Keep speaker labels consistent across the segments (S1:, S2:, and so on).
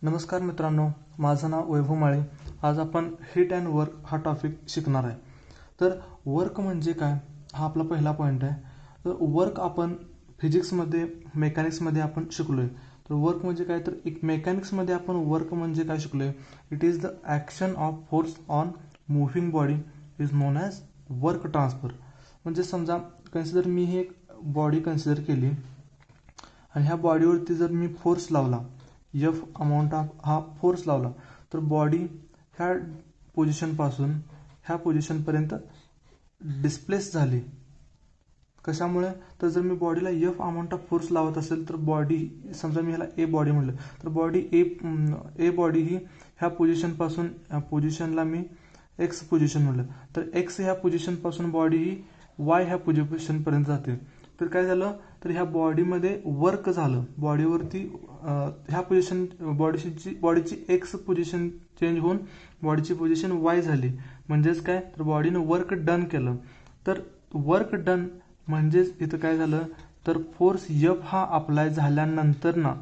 S1: नमस्कार मित्रांनो, माझं नाव वैभव माळे. आज आपण हिट अँड वर्क हा टॉपिक शिकणार आहे. तर वर्क म्हणजे काय हा आपला पहिला पॉईंट आहे. तर वर्क आपण फिजिक्समध्ये मेकॅनिक्समध्ये आपण शिकलो आहे. तर वर्क म्हणजे काय, तर एक मेकॅनिक्समध्ये आपण वर्क म्हणजे काय शिकलो आहे. It is the action of force on moving body is non as work transfer. म्हणजे समजा कन्सिडर मी ही एक बॉडी कन्सिडर केली आणि ह्या बॉडीवरती जर मी फोर्स लावला, एफ अमाऊंट ऑफ हा फोर्स लावला, तर बॉडी ह्या पोझिशनपासून ह्या पोझिशनपर्यंत डिस्प्लेस झाली. कशामुळे, तर जर मी बॉडीला एफ अमाऊंट ऑफ फोर्स लावत असेल तर बॉडी, समजा मी ह्याला ए बॉडी म्हटलं, तर बॉडी ए बॉडी ही ह्या पोझिशनपासून ह्या पोझिशनला मी एक्स पोझिशन म्हटलं, तर एक्स ह्या पोझिशनपासून बॉडी ही वाय ह्या पोझिशनपर्यंत जाते. तर काय झालं, तर ह्या बॉडीमध्ये वर्क झालं. बॉडीवरती ह्या पोझिशन बॉडीची एक्स पोझिशन चेंज होऊन बॉडीची पोझिशन वाय झाली. म्हणजेच काय, तर बॉडीनं वर्क डन केलं. तर वर्क डन म्हणजेच इथं काय झालं, तर फोर्स एफ हा अप्लाय झाल्यानंतर ना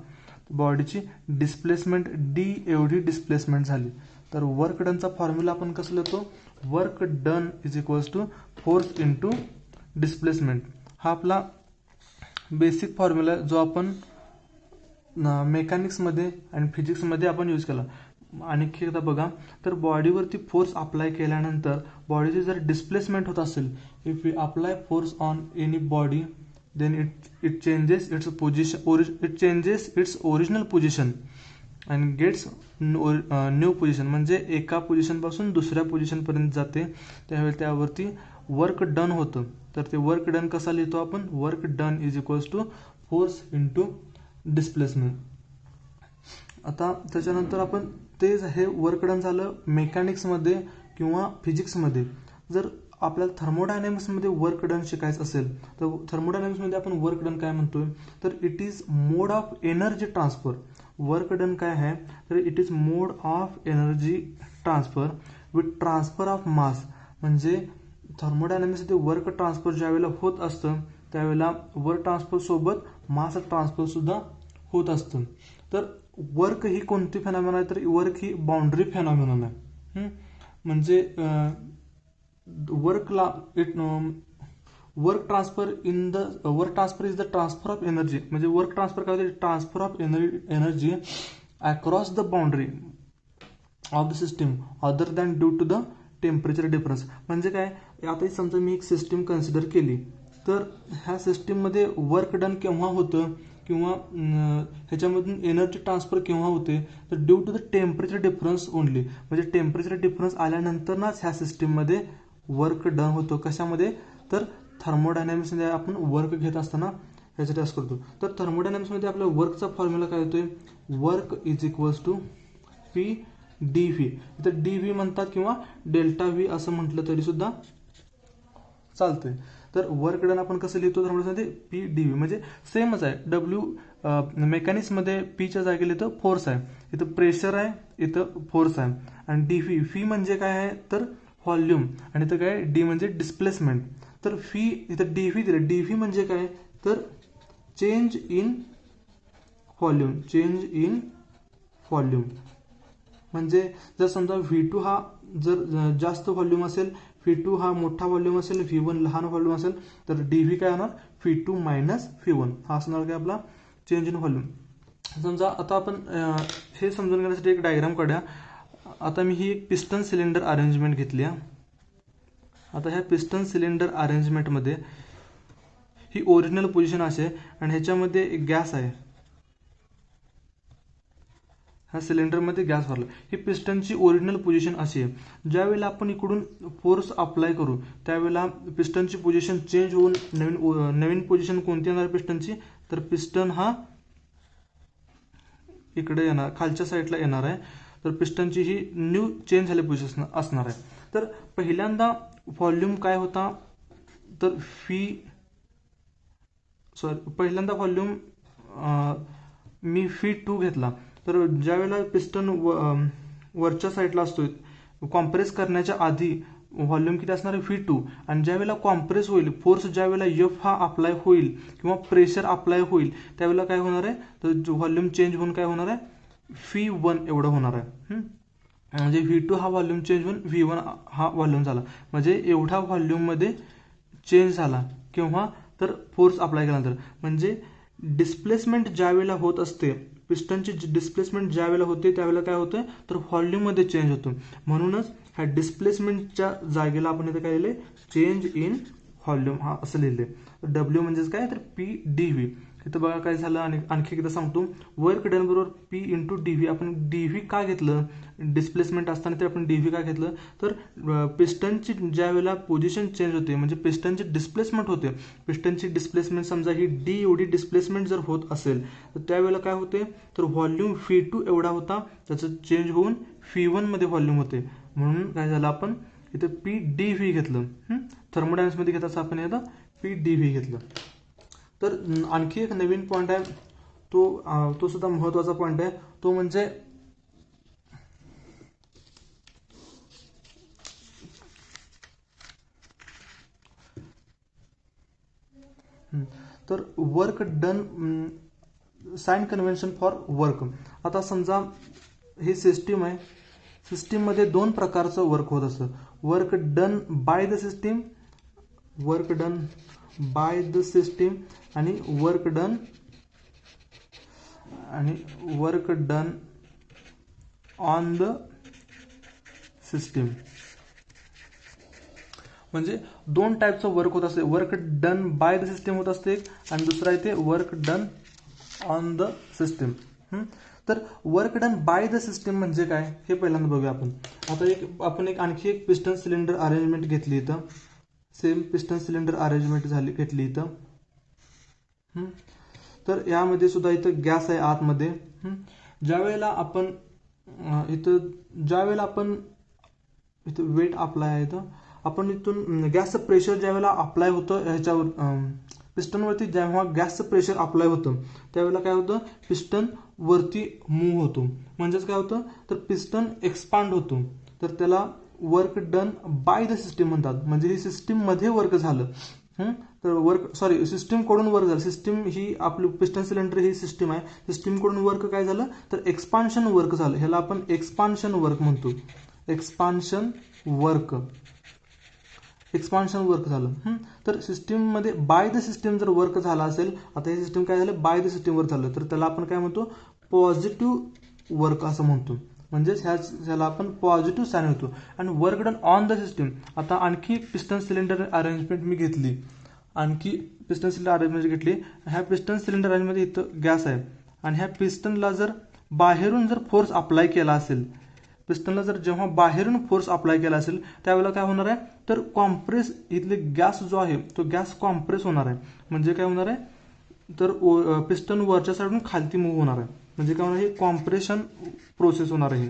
S1: बॉडीची डिस्प्लेसमेंट डी एवढी डिस्प्लेसमेंट झाली. तर वर्क डनचा फॉर्म्युला आपण कसं लिहितो, work done is equals to force into displacement. हा आपला बेसिक फॉर्म्युला जो आपण मेकॅनिक्समध्ये आणि फिजिक्समध्ये आपण यूज केला. आणखी एकदा बघा, तर बॉडीवरती फोर्स अप्लाय केल्यानंतर बॉडीची जर डिस्प्लेसमेंट होत असेल, if we apply force on any body then it changes its position, it changes its original position and gets new position. म्हणजे एका पोझिशनपासून दुसऱ्या पोझिशनपर्यंत जाते, त्यावेळी त्यावरती वर्क डन होतं. तर ते वर्क डन कसा लिहितो आपण, work done is equals to force into displacement. आता त्याच्यानंतर आपण तेच हे वर्क डन झालं मेकॅनिक्समध्ये किंवा फिजिक्समध्ये. जर आपल्याला थर्मोडायनॅमिक्समध्ये वर्क डन शिकायचं असेल तर थर्मोडायनॅमिक्समध्ये आपण वर्क डन काय म्हणतोय, तर it is mode of energy transfer. Work done काय आहे, तर it is mode of energy transfer with transfer of mass. म्हणजे थर्मोडायनॅमिक्समध्ये वर्क ट्रान्सफर ज्यावेळेला होत असतं त्यावेळेला वर्क ट्रान्सफर सोबत मास ट्रान्सफर सुद्धा होत असतं. तर वर्क ही कोणती फेनॉमेनॉन आहे, तर वर्क ही बाउंड्री फेनॉमेनॉन आहे. म्हणजे वर्कला work transfer is the transfer of energy. म्हणजे वर्क ट्रान्सफर काय होते, transfer of energy across the boundary of the system other than due to the temperature difference. म्हणजे काय, आता समजा मी एक सिस्टीम कन्सिडर केली, तर ह्या सिस्टीममध्ये वर्क डन केव्हा होतं किंवा ह्याच्यामधून एनर्जी ट्रान्सफर केव्हा होते, तर due to the temperature difference only. म्हणजे टेम्परेचर डिफरन्स आल्यानंतरच ह्या सिस्टीममध्ये वर्क डन होतो. कशामध्ये, तर थर्मोडायनॅमिक्समध्ये आपण वर्क घेत असताना ह्याचा टेस्ट करतो. तर थर्मोडायनॅमिक्समध्ये आपल्या वर्कचा फॉर्म्युला काय होतोय, work is equals to P D V. इथं डी व्ही म्हणतात किंवा डेल्टा व्ही असं म्हटलं तरी सुद्धा चालतंय. तर वर्क डन आपण कसं लिहितो, थर्मोडायनॅमिक्समध्ये पी डी व्ही. म्हणजे सेमच आहे. डब्ल्यू मेकॅनिक्समध्ये पीच्या जागेला इथं फोर्स आहे, इथं प्रेशर आहे, इथं फोर्स आहे. आणि डी व्ही, फी म्हणजे काय आहे, तर व्हॉल्यूम, आणि इथं काय डी म्हणजे डिस्प्लेसमेंट. तर फी इथं डी व्ही दिलं, डी व्ही म्हणजे काय, तर change in volume, change in volume. म्हणजे जर समजा V2 हा जर जास्त व्हॉल्यूम असेल, V2 हा मोठा व्हॉल्यूम असेल, V1 लहान व्हॉल्यूम असेल, तर DV काय होणार, V2 मायनस V1 हा असणार काय आपला चेंज इन व्हॉल्यूम. समजा आता आपण हे समजून घेण्यासाठी एक डायग्राम काढूया. आता मी ही एक पिस्टन सिलेंडर अरेंजमेंट घेतली आहे. आता ह्या पिस्टन सिलेंडर अरेंजमेंटमध्ये ही ओरिजिनल पोझिशन अशी आहे आणि ह्याच्यामध्ये एक गॅस आहे. ह्या सिलेंडरमध्ये गॅस भरला. ही पिस्टनची ओरिजिनल पोझिशन अशी आहे. ज्यावेळेला आपण इकडून फोर्स अप्लाय करू त्यावेळेला पिस्टनची पोझिशन चेंज होऊन नवीन पोझिशन कोणती येणार पिस्टनची, तर पिस्टन हा इकडे येणार, खालच्या साईडला येणार आहे. तर पिस्टनची ही न्यू चेंज झालेली पोझिशन असणार आहे. तर पहिल्यांदा व्हॉल्यूम काय होता, तर पहिल्यांदा व्हॉल्यूम मी V2 घेतला. तर ज्यावेळेला पिस्टन वरच्या साईडला असतोय, कॉम्प्रेस करण्याच्या आधी व्हॉल्यूम किती असणार आहे, V2. आणि ज्यावेळेला कॉम्प्रेस होईल, फोर्स ज्यावेळेला एफ हा अप्लाय होईल किंवा प्रेशर अप्लाय होईल त्यावेळेला काय होणार आहे, तर व्हॉल्यूम चेंज होऊन काय होणार आहे, V1 एवढं होणार आहे. म्हणजे V2 हा व्हॉल्यूम चेंज होऊन V1 हा व्हॉल्यूम झाला. म्हणजे एवढ्या व्हॉल्यूममध्ये चेंज झाला किंवा तर फोर्स अप्लाय केल्यानंतर. म्हणजे डिस्प्लेसमेंट ज्या वेळेला होत असते, पिस्टनची डिस्प्लेसमेंट ज्या वेळेला होते त्यावेळेला काय होतं तर व्हॉल्यूममध्ये चेंज होतो. म्हणूनच ह्या डिस्प्लेसमेंटच्या जागेला आपण इथे काय लिहिले, चेंज इन व्हॉल्यूम हा असं लिहिले. W म्हणजेच काय तर P/dv. इथं बघा काय झालं, आणि आणखी एकदा सांगतो, वर्क डन बरोबर P इंटू DV. आपण DV का घेतलं, डिस्प्लेसमेंट असताना ते आपण DV का घेतलं, तर पिस्टनची ज्या वेळेला पोझिशन चेंज होते म्हणजे पिस्टनची डिस्प्लेसमेंट होते, पिस्टनची डिस्प्लेसमेंट समजा ही D एवढी डिस्प्लेसमेंट जर होत असेल तर त्यावेळेला काय होते तर व्हॉल्यूम V2 एवढा होता, त्याचं चेंज होऊन V1 मध्ये व्हॉल्यूम होते. म्हणून काय झालं, आपण इथं P/dv घेतलं. थर्मोडायनॅमिक्समध्ये घेताच आपण इथं P/dv घेतलं. तर आणखी एक नवीन पॉईंट आहे, तो सुद्धा महत्त्वाचा पॉईंट आहे, तो म्हणजे तर work done, sign convention for work. आता समजा ही सिस्टीम आहे, सिस्टीममध्ये दोन प्रकारचं वर्क होत असतं, work done by the system, work done by the system आणि work done on the system. म्हणजे दोन टाईपचं वर्क होत असते, work done by the system होत असते आणि दुसरा इथे work done on the system. तर work done by the system म्हणजे काय हे पहिल्यांदा बघूया आपण. आता आपण आणखी एक पिस्टन सिलेंडर अरेंजमेंट घेतली इथं, सेम पिस्टन सिलेंडर अरेंजमेंट घेतली इथं. तर यामध्ये सुद्धा इथं गॅस आहे आतमध्ये. ज्यावेळेला आपण इथं वेट अप्लाय आहे, इथं आपण इथून गॅसचं प्रेशर ज्यावेळेला अप्लाय होतं ह्याच्यावर पिस्टनवरती, जेव्हा गॅसचं प्रेशर अप्लाय होतं त्यावेळेला काय होतं, पिस्टन वरती मूव्ह होतो. म्हणजेच काय होतं तर पिस्टन एक्सपांड होतो. तर त्याला work done by the system म्हणतात. म्हणजे ही सिस्टीममध्ये वर्क झालं. तर सिस्टीमकडून वर्क झालं. सिस्टीम ही आपली पिस्टन सिलेंडर ही सिस्टीम आहे, सिस्टीमकडून वर्क काय झालं तर एक्सपान्शन वर्क झालं. ह्याला आपण एक्सपान्शन वर्क म्हणतो, एक्सपान्शन वर्क झालं. तर सिस्टीममध्ये बाय द सिस्टीम जर वर्क झाला असेल, आता हे सिस्टीम काय झालं बाय द सिस्टीम वर्क झालं, तर त्याला आपण काय म्हणतो पॉझिटिव्ह वर्क असं म्हणतो. म्हणजेच ह्याला आपण पॉझिटिव्ह साइन होतो. आणि work done on the system, आता आणखी एक पिस्टन सिलेंडर अरेंजमेंट मी घेतली, ह्या पिस्टन सिलेंडर अरेंजमेंटमध्ये इथं गॅस आहे आणि ह्या पिस्टनला जर बाहेरून जर फोर्स अप्लाय केला असेल, पिस्टनला जर जेव्हा बाहेरून फोर्स अप्लाय केला असेल त्यावेळेला काय होणार आहे तर कॉम्प्रेस, इथले गॅस जो आहे तो गॅस कॉम्प्रेस होणार आहे. म्हणजे काय होणार आहे तर पिस्टन वरच्या साईडून खालती मूव्ह होणार आहे. म्हणजे काय होणार आहे, कॉम्प्रेशन प्रोसेस होणार आहे,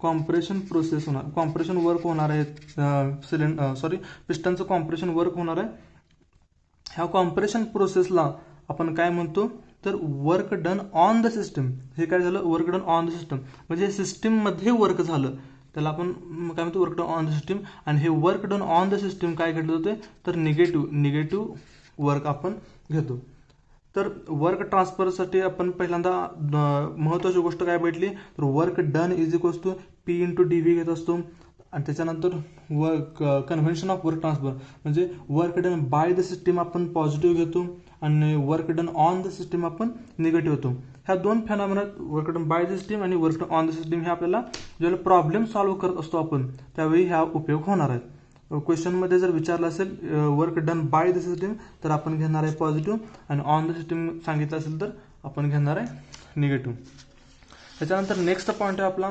S1: कॉम्प्रेशन वर्क होणार आहे. पिस्टनचं कॉम्प्रेशन वर्क होणार आहे. ह्या कॉम्प्रेशन प्रोसेसला आपण काय म्हणतो तर work done on the system. हे काय झालं, work done on the system म्हणजे सिस्टीममध्ये वर्क झालं, त्याला आपण काय म्हणतो work done on the system. आणि हे work done on the system काय घेतलं होते तर निगेटिव्ह वर्क आपण घेतो. तर वर्क ट्रान्सफरसाठी आपण पहिल्यांदा महत्त्वाची गोष्ट काय भेटली तर work done is equals to P/dv घेत असतो. आणि त्याच्यानंतर कन्व्हेन्शन ऑफ वर्क ट्रान्सफर म्हणजे work done by the system आपण पॉझिटिव्ह घेतो आणि work done on the system आपण निगेटिव्ह होतो. ह्या दोन फेनॉमेनात work done by the system आणि work done on the system हे आपल्याला ज्यावेळेला प्रॉब्लेम सॉल्व्ह करत असतो आपण त्यावेळी ह्या उपयोग होणार आहेत. क्वेश्चनमध्ये जर विचारलं असेल work done by the system तर आपण घेणार आहे पॉझिटिव्ह, आणि ऑन द सिस्टीम सांगितलं असेल तर आपण घेणार आहे निगेटिव्ह. त्याच्यानंतर नेक्स्ट पॉईंट आहे आपला,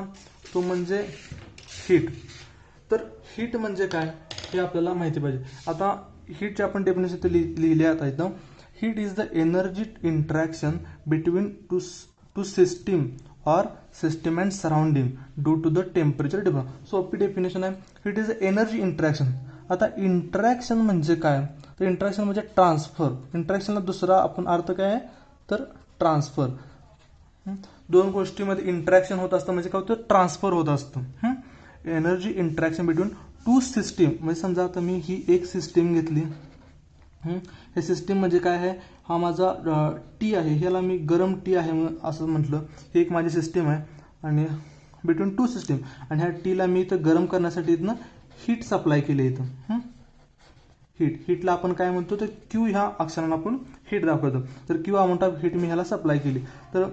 S1: तो म्हणजे हीट. तर हीट म्हणजे काय हे आपल्याला माहिती पाहिजे. आता हीटची आपण डेफिनेशन इथे लिहिली आता इथं, heat is the energy interaction between two system और system and surrounding due to the temperature difference. सोपी डेफिनेशन आहे, heat is the energy interaction. आता इंटरॅक्शन म्हणजे काय तर इंटरॅक्शन म्हणजे ट्रान्सफर. इंटरॅक्शनला दुसरा आपण अर्थ काय आहे तर ट्रान्सफर. दोन गोष्टीमध्ये इंटरॅक्शन होत असतं म्हणजे काय होतं ट्रान्सफर होत असतं. Energy interaction between two system म्हणजे समजा आता मी ही एक सिस्टीम घेतली, हे सिस्टीम म्हणजे काय आहे हा माझा टी आहे, ह्याला मी गरम टी आहे असं म्हटलं. ही एक माझी सिस्टीम आहे आणि बिटवीन टू सिस्टीम, आणि ह्या टीला मी इथं गरम करण्यासाठी इथनं हीट सप्लाय केली इथं. हीटला आपण काय म्हणतो तर क्यू ह्या अक्षरानं आपण हीट दाखवतो. तर क्यू अमाऊंट ऑफ हीट मी ह्याला सप्लाय केली. तर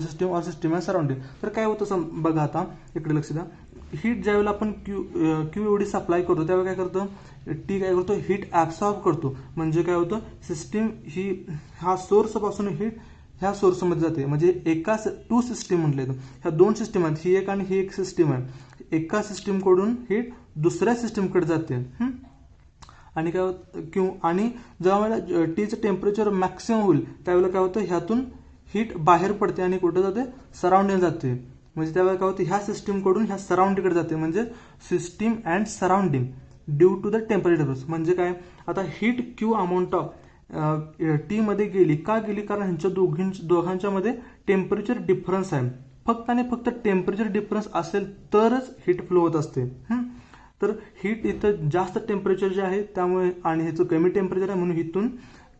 S1: सिस्टीम ऑर सिस्टीम आहे सराउंडिंग. तर काय होतं बघा, आता इकडे लक्ष द्या. हीट ज्यावेळेला आपण क्यू एवढी सप्लाय करतो त्यावेळेला काय करतो, टी काय करतो, हीट ॲब्सॉर्ब करतो. म्हणजे काय होतं, सिस्टीम ही ह्या सोर्सपासून हीट ह्या सोर्समध्ये जाते. म्हणजे एका टू सिस्टीम म्हटलं तर ह्या दोन सिस्टीम आहेत, ही एक आणि ही एक सिस्टीम आहे. एका सिस्टीमकडून हीट दुसऱ्या सिस्टीमकडे जाते. आणि काय होतं आणि जेव्हा टीचं टेम्परेचर मॅक्सिमम होईल त्यावेळेला काय होतं, ह्यातून हीट बाहेर पडते आणि कुठं जाते, सराउंडिंग जाते. म्हणजे त्यावेळेला काय होतं, ह्या सिस्टीमकडून ह्या सराउंडिंगकडे जाते. म्हणजे system and surrounding due to the temperature difference. म्हणजे काय, आता heat Q amount of T मध्ये गेली का गेली, कारण ह्यांच्या दोघांच्या मध्ये टेम्परेचर डिफरन्स आहे. फक्त आणि फक्त टेम्परेचर डिफरन्स असेल तरच हीट फ्लो होत असते. तर हीट इथं जास्त टेम्परेचर जे आहे त्यामुळे, आणि ह्याचं कमी टेम्परेचर आहे म्हणून इथून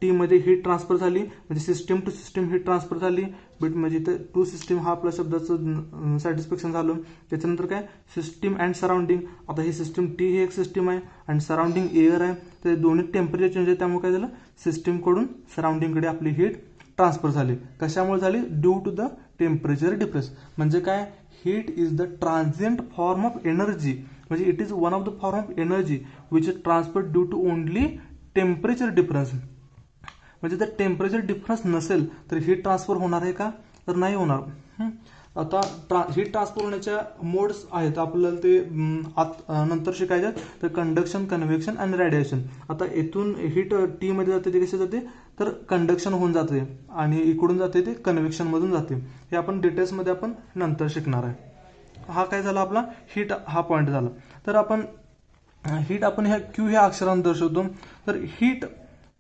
S1: टी मध्ये हीट ट्रान्सफर झाली. म्हणजे system to system heat transfer झाली. म्हणजे इथं टू सिस्टीम हा आपल्या शब्दाचं सॅटिस्फॅक्शन झालं. त्याच्यानंतर काय, सिस्टीम अँड सराउंडिंग. आता ही सिस्टीम टी ही एक सिस्टीम आहे आणि सराउंडिंग एअर आहे. तर दोन्ही टेम्परेचर चेंज आहे, त्यामुळे काय झालं, सिस्टीमकडून सराउंडिंगकडे आपली हीट ट्रान्सफर झाली. कशामुळे झाली, due to the temperature difference. म्हणजे काय, heat is the transient form of energy. म्हणजे it is one of the form of energy which is transfer due to only temperature difference. म्हणजे जर टेम्परेचर डिफरन्स नसेल तर हीट ट्रान्सफर होणार आहे का, तर नाही होणार. आता हीट ट्रान्सफर होण्याच्या मोड्स आहेत आपल्याला, ते नंतर शिकायचे. तर कंडक्शन, कन्व्हेक्शन आणि रेडिएशन. आता इथून हीट टी मध्ये जाते ते कसे जाते, तर कंडक्शन होऊन जाते आणि इकडून जाते ते कन्व्हेक्शन मधून जाते. हे आपण डिटेल्समध्ये आपण नंतर शिकणार आहे. हा काय झाला आपला हीट हा पॉईंट झाला. तर आपण हीट आपण ह्या क्यू ह्या अक्षराने दर्शवतो. तर हीट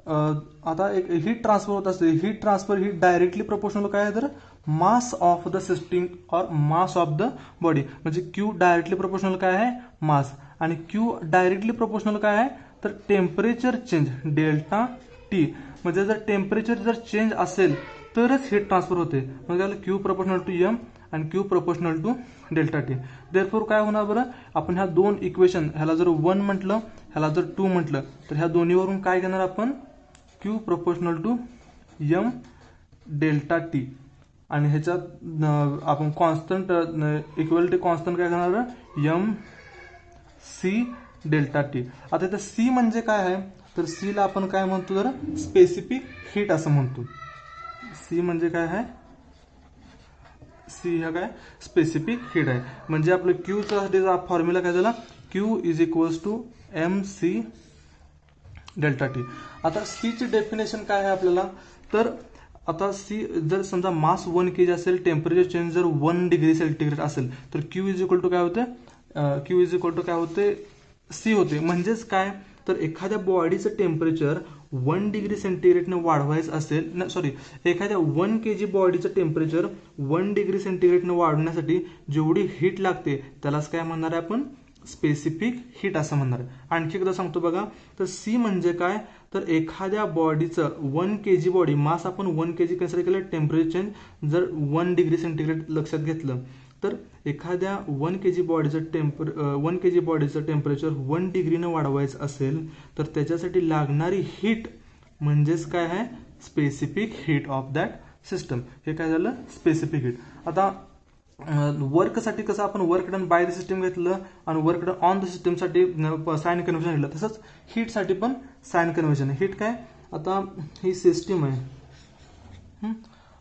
S1: आता एक हीट ट्रान्सफर होत असते. हीट ट्रान्सफर ही डायरेक्टली प्रोपोर्शनल काय आहे, तर मास ऑफ द सिस्टीम और मास ऑफ द बॉडी. म्हणजे क्यू डायरेक्टली प्रोपोर्शनल काय आहे, मास. आणि क्यू डायरेक्टली प्रोपोर्शनल काय आहे, तर टेम्परेचर चेंज डेल्टा टी. म्हणजे जर टेम्परेचर जर चेंज असेल तरच हीट ट्रान्सफर होते. म्हणजे क्यू प्रोपोर्शनल टू एम आणि Q proportional to delta T. Therefore काय होणार बरं, आपण ह्या दोन इक्वेशन, ह्याला जर 1 म्हटलं, ह्याला जर 2 म्हटलं, तर ह्या दोन्हीवरून काय घेणार आपण, Q proportional to M delta T. आणि ह्याच्यात आपण कॉन्स्टंट इक्वलिटी कॉन्स्टंट काय घेणार, एम सी डेल्टा टी. आता इथं सी म्हणजे काय आहे, तर सी ला आपण काय म्हणतो, तर स्पेसिफिक हीट असं म्हणतो. सी म्हणजे काय आहे, सी हा काय स्पेसिफिक हीट आहे. म्हणजे आपलं क्यूचा फॉर्म्युला काय झाला, Q is equals to M C delta T. आता सीची डेफिनेशन काय आहे आपल्याला, तर आता सी जर समजा मास 1 kg असेल, टेम्परेचर चेंज जर 1 डिग्री सेंटीग्रेड असेल, तर क्यू इज इक्वल टू काय होते, क्यू इज इक्वल टू काय होते, सी होते. म्हणजेच काय, तर एखाद्या बॉडीचं टेम्परेचर 1 डिग्री सेंटीग्रेडने वाढवायचं असेल, सॉरी, एखाद्या 1 kg बॉडीचं टेम्परेचर 1 डिग्री सेंटीग्रेडने वाढवण्यासाठी जेवढी हीट लागते त्यालाच काय म्हणणार आहे आपण, स्पेसिफिक हीट असं म्हणणार आहे. आणखी एकदा सांगतो बघा, तर सी म्हणजे काय, तर एखाद्या बॉडीचं 1 kg बॉडी मास आपण 1 kg कन्सिडर केलं, टेम्परेचर चेंज जर 1 डिग्री सेंटीग्रेड लक्षात घेतलं, तर एखाद्या 1 kg बॉडीचं टेम्परेचर 1 डिग्रीनं वाढवायचं असेल तर त्याच्यासाठी लागणारी हीट म्हणजेच काय आहे, specific heat of that system. हे काय झालं, स्पेसिफिक हीट. आता वर्कसाठी कसं आपण work done by the system घेतलं आणि वर्क डन ऑन द सिस्टमसाठी साइन कन्व्हेन्शन घेतलं, तसंच हीटसाठी पण साइन कन्व्हेन्शन. हीट काय, आता ही सिस्टीम आहे.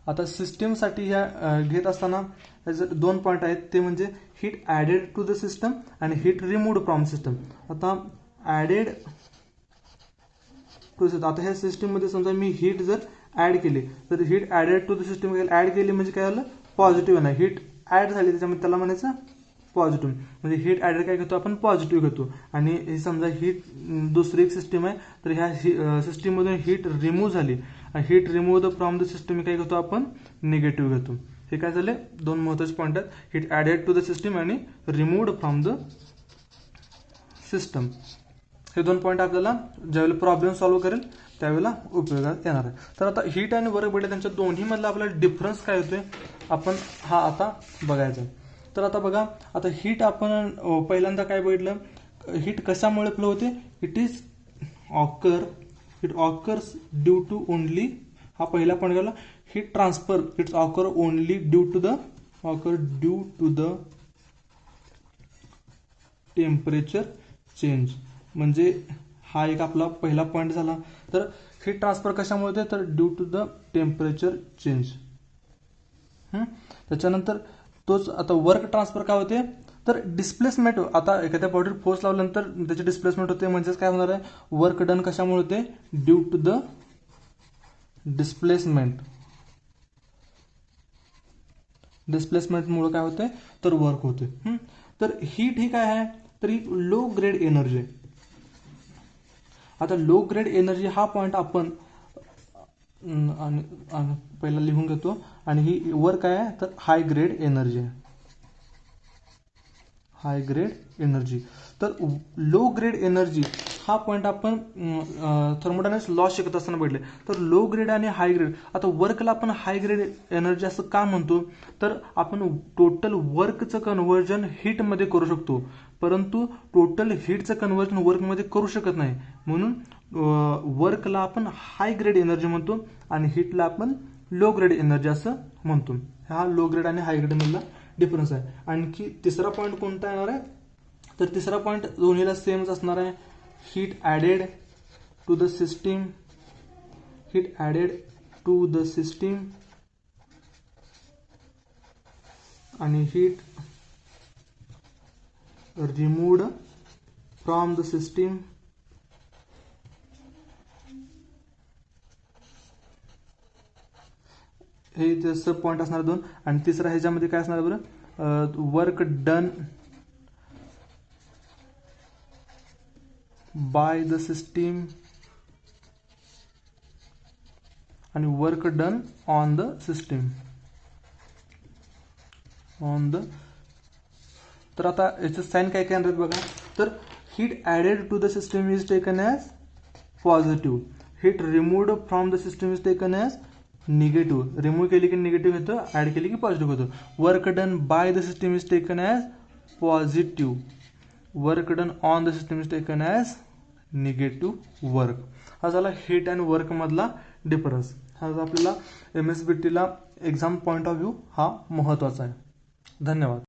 S1: आता सिस्टीमसाठी ह्या घेत असताना दोन पॉईंट आहेत, ते म्हणजे heat added to the system आणि हीट रिमूव्ड फ्रॉम सिस्टम. आता ॲडेड टू सिस्टम, आता ह्या सिस्टीममध्ये समजा मी हीट जर ॲड केली, तर heat added to the system add केली म्हणजे काय झालं, पॉझिटिव्ह नाही, हीट ॲड झाली त्याच्यामध्ये त्याला म्हणायचं पॉझिटिव्ह. म्हणजे हीट ॲडेड काय घेतो आपण, पॉझिटिव्ह घेतो. आणि हे समजा हीट दुसरी एक सिस्टीम आहे, तर ह्या सिस्टीममधून हीट रिमूव्ह झाली, heat remove from the system काय घेतो आपण, निगेटिव्ह घेतो. हे काय झाले, दोन महत्त्वाचे पॉईंट आहेत, heat added to the system आणि रिमूव्ड फ्रॉम द सिस्टम. हे दोन पॉईंट आपल्याला ज्यावेळेला प्रॉब्लेम सॉल्व्ह करेल त्यावेळेला उपयोगात येणार आहे. तर आता हीट आणि वर्क भेटले, त्यांच्या दोन्हीमधला आपल्याला डिफरन्स काय होतोय आपण हा आता बघायचा आहे. तर आता बघा, आता हीट आपण पहिल्यांदा काय बघितलं, हीट कशामुळे फ्लो होते, it occurs due to only, हा पहिला पॉईंट गेला. Heat transfer it's occur only due to the temperature change. म्हणजे हा एक आपला पहिला पॉईंट झाला. तर हीट ट्रान्सफर कशामुळे होते, तर due to the temperature change. त्याच्यानंतर तोच आता वर्क ट्रान्सफर काय होते, तर डिस्प्लेसमेंट. आता एखाद्या बॉडीवर फोर्स लावल्यानंतर त्याची डिस्प्लेसमेंट होते, म्हणजेच काय होणार आहे, वर्क डन कशामुळे होते, ड्यू टू द डिस्प्लेसमेंटमुळे काय होते, तर वर्क होते. तर हीट ही काय आहे, तर ही लो ग्रेड एनर्जी आहे. आता लो ग्रेड एनर्जी हा पॉईंट आपण पहिला लिहून घेतो. आणि ही वर्क काय आहे, तर हाय ग्रेड एनर्जी आहे. हाय ग्रेड एनर्जी. तर लो ग्रेड एनर्जी हा पॉईंट आपण थर्मोडायनामिक्स लॉ शिकत असताना भेटले. तर लो ग्रेड आणि हाय ग्रेड, आता वर्कला आपण हाय ग्रेड एनर्जी असं का म्हणतो, तर आपण टोटल वर्कचं कन्व्हर्जन हीटमध्ये करू शकतो, परंतु टोटल हीटचं कन्व्हर्जन वर्कमध्ये करू शकत नाही. म्हणून वर्कला आपण हाय ग्रेड एनर्जी म्हणतो आणि हीटला आपण लो ग्रेड एनर्जी असं म्हणतो. हा लो ग्रेड आणि हाय ग्रेड मधला डिफरन्स आहे. आणखी तिसरा पॉईंट कोणता येणार आहे, तर तिसरा पॉईंट दोन्हीला सेमच असणार आहे. Heat added to the system आणि heat removed from the system हे जसं पॉईंट असणार दोन. आणि तिसरा ह्याच्यामध्ये काय असणार बरं, work done by the system आणि work done on the system. तर आता याचं साईन काय काय येणार बघा, तर heat added to the system is taken as positive, heat removed from the system is taken as negative. Remove केली की निगेटिव्ह होतं, ॲड केली की पॉझिटिव्ह होतं. Work done by the system is taken as positive, work done on the system is taken as negative work. हा झाला heat and work मधला difference. हा आपल्याला MSBTला एक्झाम पॉईंट ऑफ व्ह्यू हा महत्त्वाचा आहे. धन्यवाद.